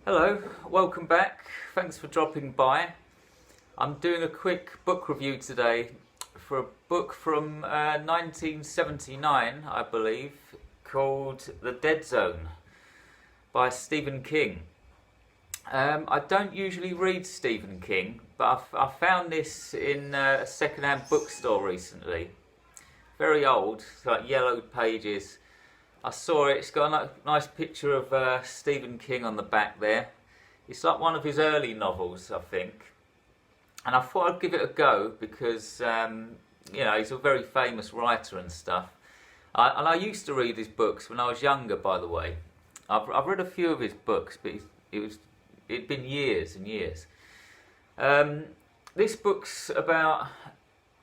Hello, welcome back. Thanks for dropping by. I'm doing a quick book review today for a book from 1979, I believe, called The Dead Zone by Stephen King. I don't usually read Stephen King, but I found this in a second-hand bookstore recently. Very old, it's like yellowed pages. I saw it. It's got a nice picture of Stephen King on the back there. It's like one of his early novels, I think. And I thought I'd give it a go because, he's a very famous writer and stuff. And I used to read his books when I was younger, by the way. I've read a few of his books, but it'd been years and years. This book's about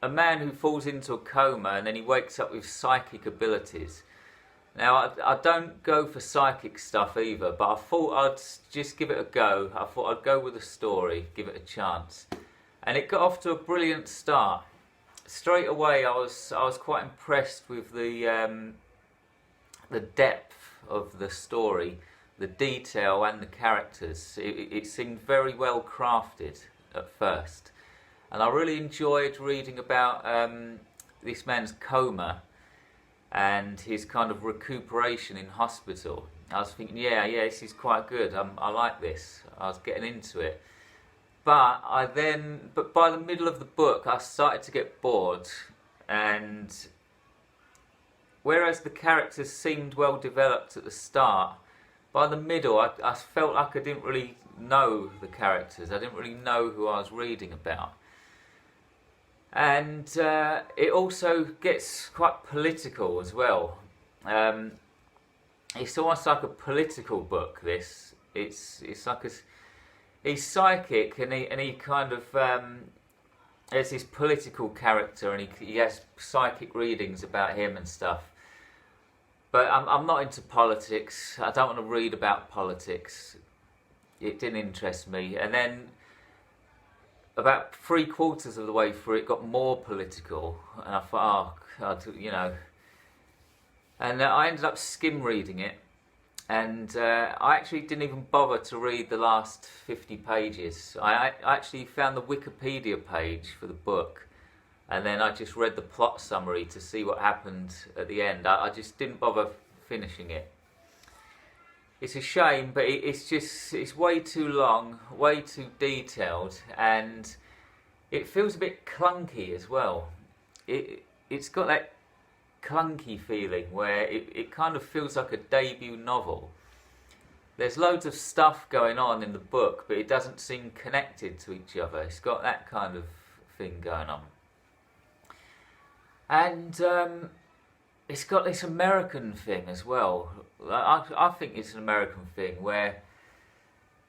a man who falls into a coma and then he wakes up with psychic abilities. Now, I don't go for psychic stuff either, but I thought I'd just give it a go. I thought I'd go with the story, give it a chance. And it got off to a brilliant start. Straight away, I was quite impressed with the depth of the story, the detail and the characters. It seemed very well crafted at first. And I really enjoyed reading about this man's coma and his kind of recuperation in hospital. I was thinking, yeah, this is quite good. I like this. I was getting into it. But by the middle of the book, I started to get bored. And whereas the characters seemed well developed at the start, by the middle, I felt like I didn't really know the characters. I didn't really know who I was reading about. And it also gets quite political as well. It's almost like a political book. This it's like he's psychic and he kind of there's this political character and he has psychic readings about him and stuff. But I'm not into politics. I don't want to read about politics. It didn't interest me. And then about 3/4 of the way through, it got more political, and I thought, oh God, And I ended up skim reading it, and I actually didn't even bother to read the last 50 pages. I actually found the Wikipedia page for the book, and then I just read the plot summary to see what happened at the end. I just didn't bother finishing it. It's a shame, but it's way too long, way too detailed, and it feels a bit clunky as well. It's got that clunky feeling where it kind of feels like a debut novel. There's loads of stuff going on in the book, but it doesn't seem connected to each other. It's got that kind of thing going on. And it's got this American thing as well. I think it's an American thing where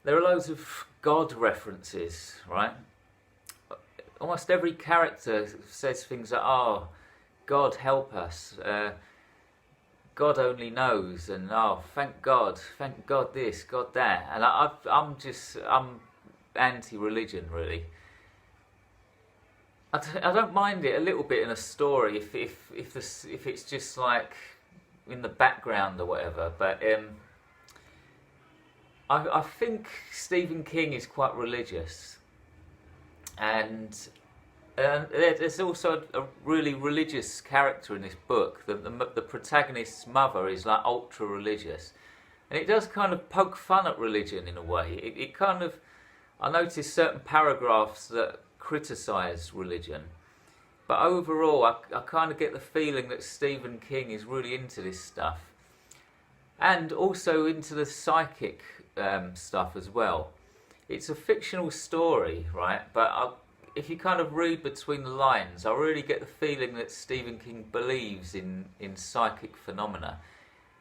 there are loads of God references, right? Almost every character says things like, oh, God help us, God only knows, and oh, thank God this, God that. And I'm anti-religion, really. I don't mind it a little bit in a story if it's just like in the background or whatever, but I think Stephen King is quite religious, and there's also a really religious character in this book. The protagonist's mother is like ultra religious, and it does kind of poke fun at religion in a way. It kind of, I noticed certain paragraphs that criticise religion, but overall I kind of get the feeling that Stephen King is really into this stuff, and also into the psychic stuff as well. It's a fictional story, right? But if you kind of read between the lines, I really get the feeling that Stephen King believes in psychic phenomena,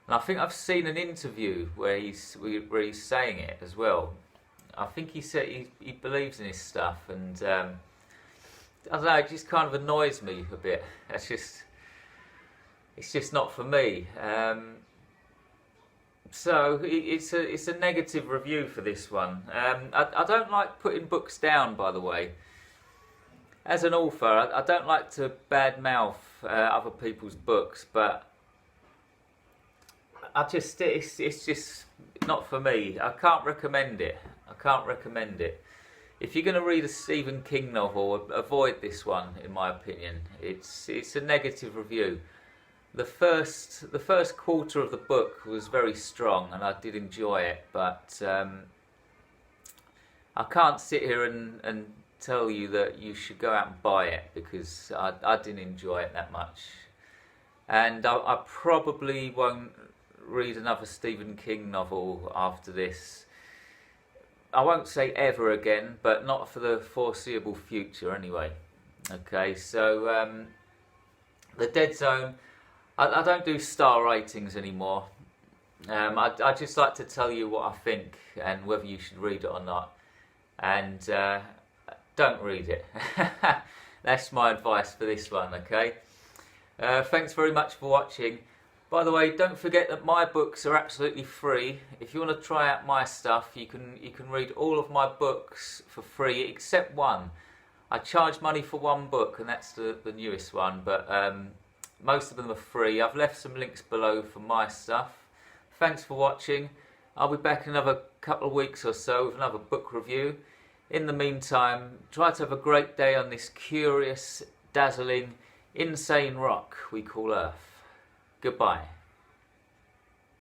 and I think I've seen an interview where he's saying it as well. I think he said he believes in his stuff, and I don't know, it just kind of annoys me a bit. It's just not for me. So it's a negative review for this one. I don't like putting books down, by the way. As an author, I don't like to badmouth other people's books, but it's just not for me. I can't recommend it. I can't recommend it. If you're going to read a Stephen King novel, avoid this one, in my opinion. It's a negative review. The first quarter of the book was very strong, and I did enjoy it, but I can't sit here and tell you that you should go out and buy it, because I didn't enjoy it that much. And I probably won't read another Stephen King novel after this. I won't say ever again, but not for the foreseeable future anyway. Okay, so The Dead Zone, I don't do star ratings anymore. I just like to tell you what I think and whether you should read it or not. And don't read it. That's my advice for this one, okay? Thanks very much for watching. By the way, don't forget that my books are absolutely free. If you want to try out my stuff, you can read all of my books for free except one. I charge money for one book, and that's the newest one, but most of them are free. I've left some links below for my stuff. Thanks for watching. I'll be back in another couple of weeks or so with another book review. In the meantime, try to have a great day on this curious, dazzling, insane rock we call Earth. Goodbye.